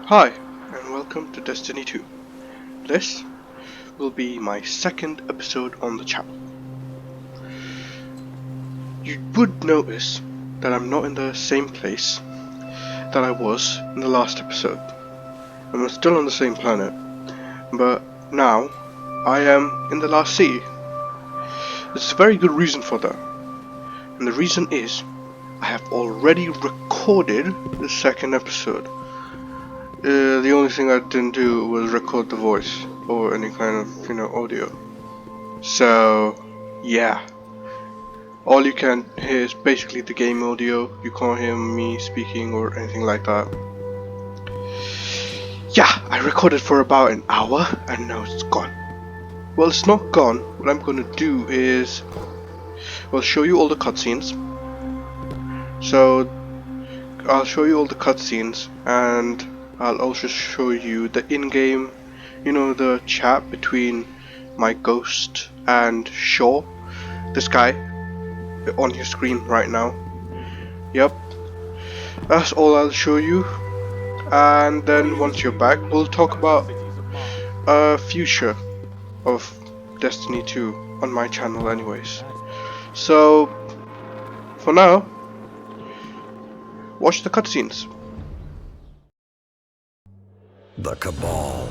Hi, and welcome to Destiny 2. This will be my second episode on the channel. You would notice that I'm not in the same place that I was in the last episode. I'm still on the same planet, but now I am in the last city. There's a very good reason for that, and the reason is I have already recorded the second episode. The only thing I didn't do was record the voice or any kind of, audio. So, yeah. All you can hear is basically the game audio. You can't hear me speaking or anything like that. Yeah, I recorded for about an hour and now it's gone. Well, it's not gone. What I'm gonna do is, show you all the cutscenes. So, I'll show you all the cutscenes and I'll also show you the in-game, the chat between my ghost and Shaw, this guy on your screen right now. Yep, that's all I'll show you. And then once you're back, we'll talk about a future of Destiny 2 on my channel anyways. So, for now, watch the cutscenes. The Cabal.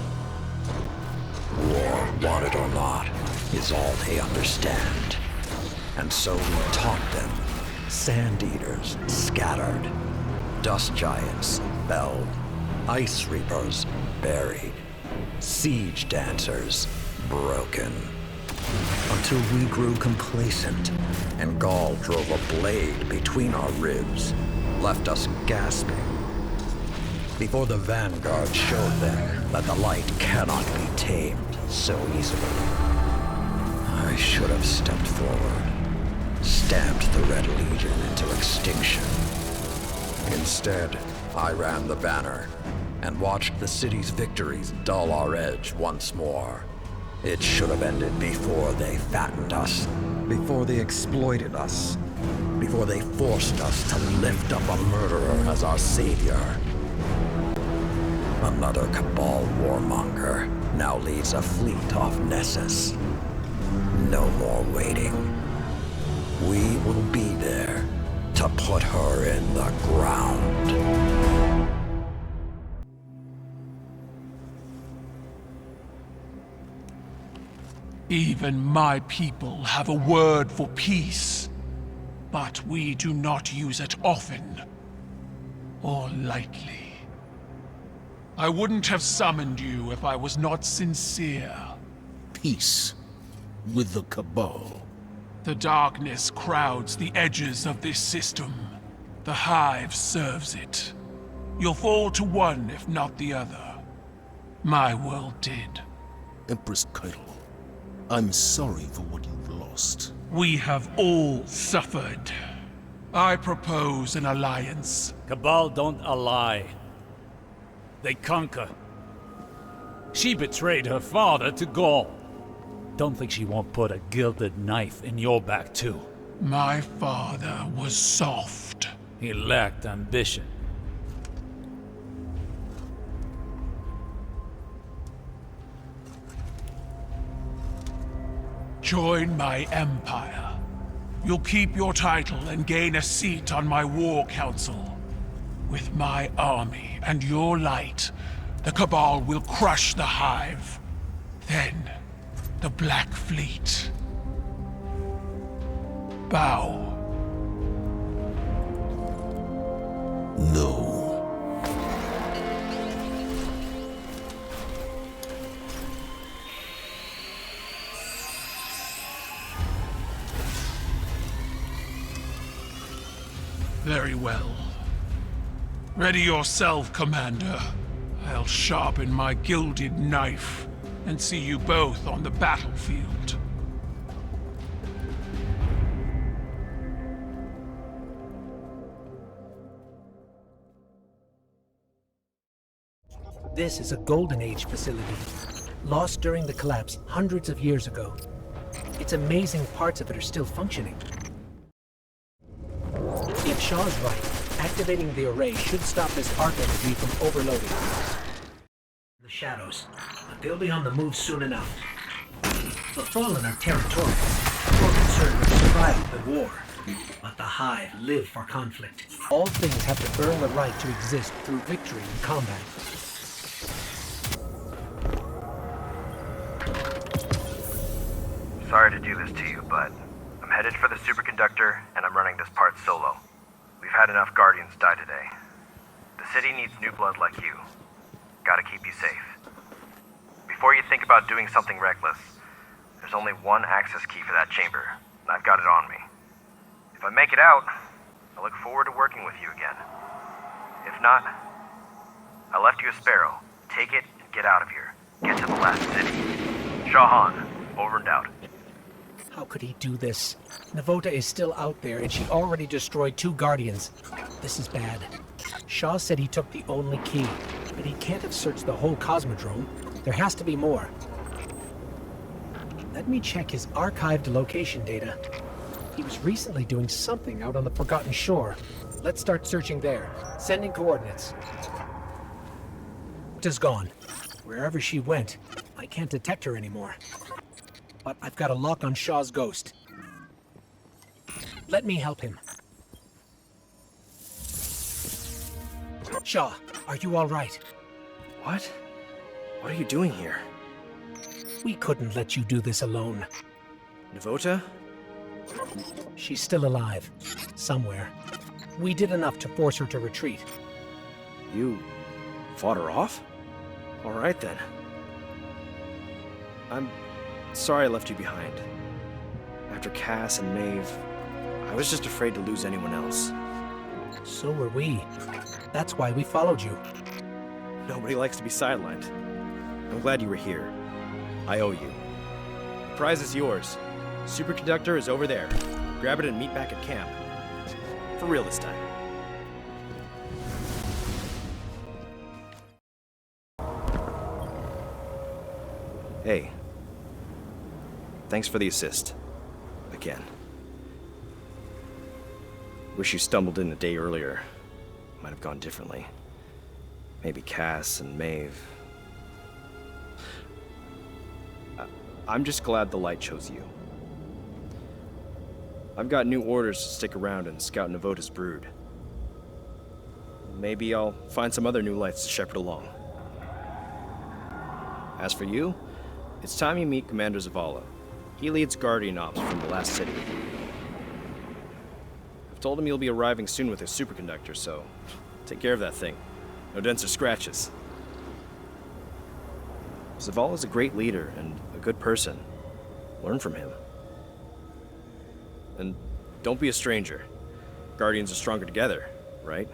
War, want it or not, is all they understand. And so we taught them. Sand Eaters scattered. Dust Giants felled. Ice Reapers buried. Siege Dancers broken. Until we grew complacent, and Gaul drove a blade between our ribs, left us gasping. Before the Vanguard showed them that the light cannot be tamed so easily. I should have stepped forward, stamped the Red Legion into extinction. Instead, I ran the banner and watched the city's victories dull our edge once more. It should have ended before they fattened us, before they exploited us, before they forced us to lift up a murderer as our savior. Another Cabal warmonger now leads a fleet off Nessus. No more waiting. We will be there to put her in the ground. Even my people have a word for peace, but we do not use it often or lightly. I wouldn't have summoned you if I was not sincere. Peace with the Cabal. The darkness crowds the edges of this system. The Hive serves it. You'll fall to one, if not the other. My world did. Empress Keitel, I'm sorry for what you've lost. We have all suffered. I propose an alliance. Cabal don't ally. They conquer. She betrayed her father to Gaul. Don't think she won't put a gilded knife in your back too. My father was soft. He lacked ambition. Join my empire. You'll keep your title and gain a seat on my war council. With my army and your light, the Cabal will crush the Hive. Then, the Black Fleet. Bow. No. Very well. Ready yourself, Commander. I'll sharpen my gilded knife and see you both on the battlefield. This is a Golden Age facility, lost during the collapse hundreds of years ago. It's amazing parts of it are still functioning. If Shaw's right, Activating the array should stop this arc energy from overloading. The shadows, but they'll be on the move soon enough. The Fallen are territorial, more concerned with survival than war. But the Hive live for conflict. All things have to earn the right to exist through victory in combat. Sorry to do this to you, but I'm headed for the superconductor, and I'm running this part solo. We've had enough Guardians die today. The city needs new blood like you. Gotta keep you safe. Before you think about doing something reckless, there's only one access key for that chamber, and I've got it on me. If I make it out, I look forward to working with you again. If not, I left you a sparrow. Take it and get out of here. Get to the last city. Shahan, over and out. How could he do this? Navota is still out there, and she already destroyed 2 Guardians. This is bad. Shaw said he took the only key, but he can't have searched the whole Cosmodrome. There has to be more. Let me check his archived location data. He was recently doing something out on the Forgotten Shore. Let's start searching there. Sending coordinates. Navota's gone. Wherever she went, I can't detect her anymore. But I've got a lock on Shaw's ghost. Let me help him. Shaw, are you all right? What? What are you doing here? We couldn't let you do this alone. Navota? She's still alive. Somewhere. We did enough to force her to retreat. You fought her off? All right then. I'm sorry I left you behind. After Cass and Maeve, I was just afraid to lose anyone else. So were we. That's why we followed you. Nobody likes to be sidelined. I'm glad you were here. I owe you. The prize is yours. Superconductor is over there. Grab it and meet back at camp. For real this time. Hey. Thanks for the assist. Again. Wish you stumbled in a day earlier. Might have gone differently. Maybe Cass and Maeve. I'm just glad the light chose you. I've got new orders to stick around and scout Navota's brood. Maybe I'll find some other new lights to shepherd along. As for you, it's time you meet Commander Zavala. He leads Guardian Ops from the last city. I've told him you'll be arriving soon with a superconductor, so take care of that thing. No dents or scratches. Zavala's a great leader and a good person. Learn from him. And don't be a stranger. Guardians are stronger together, right?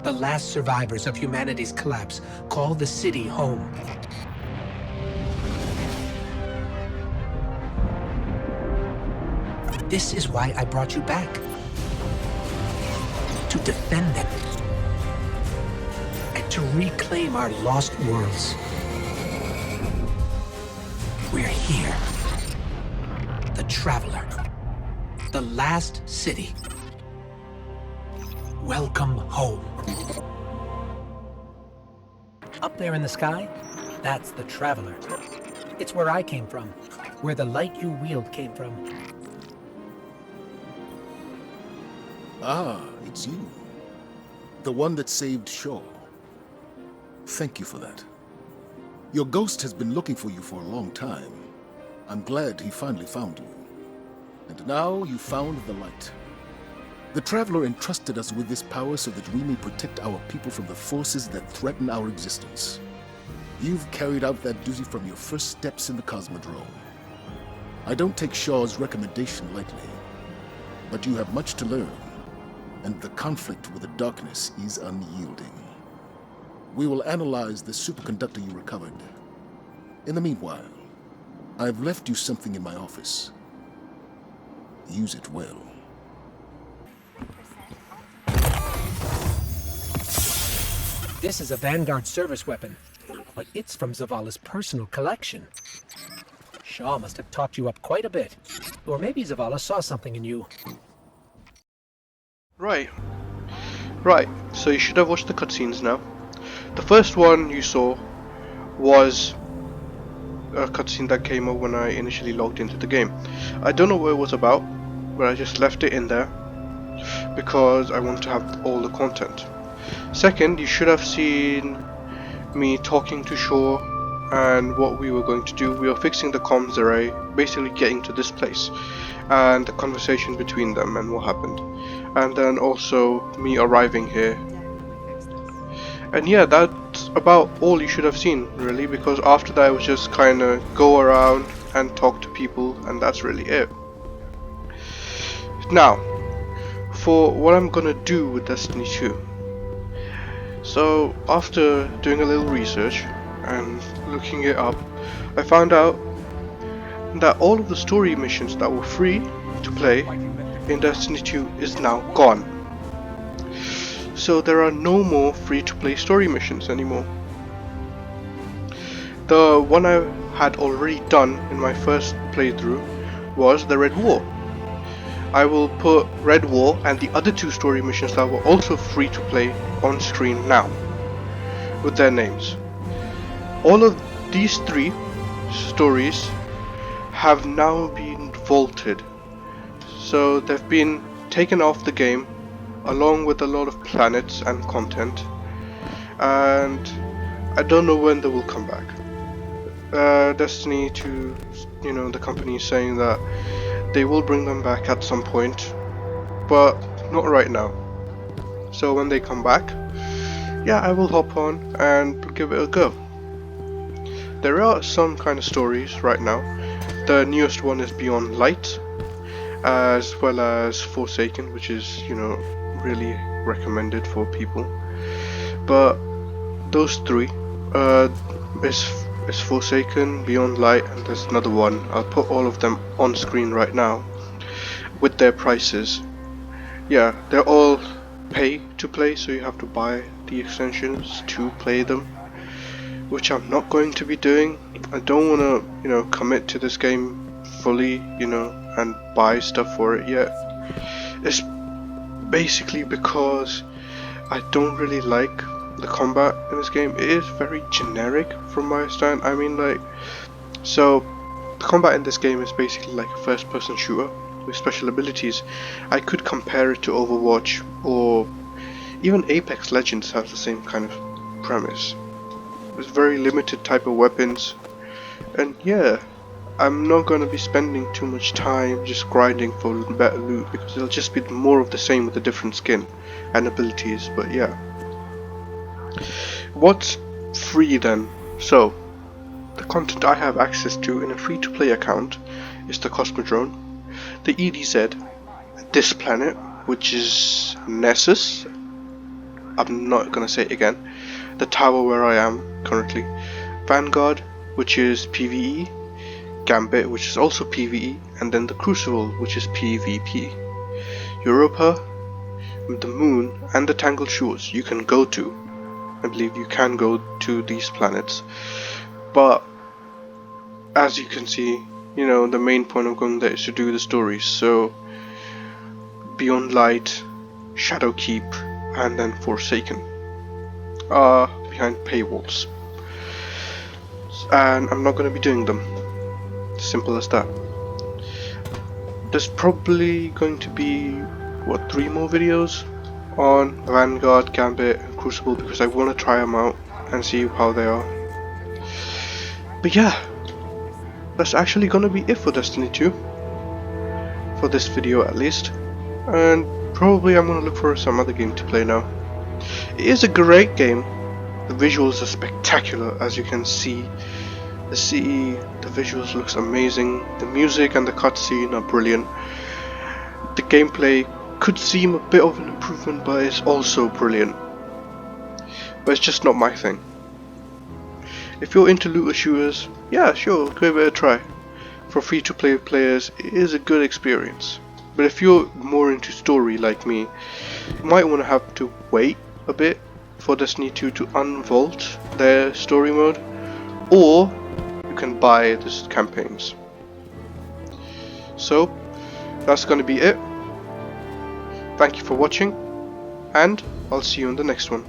The last survivors of humanity's collapse call the city home. This is why I brought you back. To defend them. And to reclaim our lost worlds. We're here. The Traveler. The last city. Welcome home. Up there in the sky, that's the Traveler. It's where I came from, where the light you wield came from. Ah, it's you. The one that saved Shaw. Thank you for that. Your ghost has been looking for you for a long time. I'm glad he finally found you. And now you found the light. The Traveler entrusted us with this power so that we may protect our people from the forces that threaten our existence. You've carried out that duty from your first steps in the Cosmodrome. I don't take Shaw's recommendation lightly, but you have much to learn, and the conflict with the darkness is unyielding. We will analyze the superconductor you recovered. In the meanwhile, I've left you something in my office. Use it well. This is a Vanguard service weapon. but it's from Zavala's personal collection. Shaw must have talked you up quite a bit. Or maybe Zavala saw something in you. Right. Right, so you should have watched the cutscenes now. The first one you saw was a cutscene that came up when I initially logged into the game. I don't know what it was about, but I just left it in there because I want to have all the content. Second, you should have seen me talking to Shaw and what we were going to do. We were fixing the comms array, basically getting to this place, and the conversation between them and what happened. And then also me arriving here. And yeah, that's about all you should have seen, really, because after that I was just kind of go around and talk to people, and that's really it. Now, for what I'm gonna do with Destiny 2. So, after doing a little research and looking it up, I found out that all of the story missions that were free to play in Destiny 2 is now gone. So there are no more free-to-play story missions anymore. The one I had already done in my first playthrough was the Red War. I will put Red War and the other two story missions that were also free to play on screen now, with their names. All of these three stories have now been vaulted, so they've been taken off the game along with a lot of planets and content, and I don't know when they will come back. Destiny 2, you know, the company is saying that they will bring them back at some point, but not right now. So when they come back, yeah, I will hop on and give it a go. There are some kind of stories right now. The newest one is Beyond Light, as well as Forsaken, which is, you know, really recommended for people. But those three is Forsaken, Beyond Light, and there's another one. I'll put all of them on screen right now with their prices. Yeah, they're all pay to play, so you have to buy the extensions to play them, which I'm not going to be doing. I don't want to, you know, commit to this game fully, you know, and buy stuff for it yet. It's basically because I don't really like the combat in this game. It is very generic from my stand. I mean, like, so the combat in this game is basically like a first person shooter with special abilities. I could compare it to Overwatch, or even Apex Legends has the same kind of premise. There's very limited type of weapons, and yeah, I'm not going to be spending too much time just grinding for better loot, because it'll just be more of the same with a different skin and abilities. But yeah, what's free then? So the content I have access to in a free-to-play account is the Cosmodrome, the EDZ, this planet, which is Nessus, I'm not gonna say it again, the tower where I am currently, Vanguard, which is PvE, Gambit, which is also PvE, and then the Crucible, which is PvP. Europa, the Moon, and the Tangled Shores you can go to. I believe you can go to these planets, but as you can see, you know, the main point of going there is to do the stories. So Beyond Light, Shadowkeep, and then Forsaken are behind paywalls, and I'm not going to be doing them. Simple as that. There's probably going to be, what, 3 more videos on Vanguard, Gambit, and Crucible, because I want to try them out and see how they are. But yeah, that's actually gonna be it for Destiny 2, for this video at least, and probably I'm gonna look for some other game to play now. It is a great game. The visuals are spectacular, as you can see. The city, the visuals looks amazing. The music and the cutscene are brilliant. The gameplay could seem a bit of an improvement, but it's also brilliant. But it's just not my thing. If you're into looter shooters, yeah, sure, give it a try. For free-to-play players, it is a good experience. But if you're more into story like me, you might want to have to wait a bit for Destiny 2 to unvault their story mode, or you can buy the campaigns. So that's gonna be it. Thank you for watching, and I'll see you in the next one.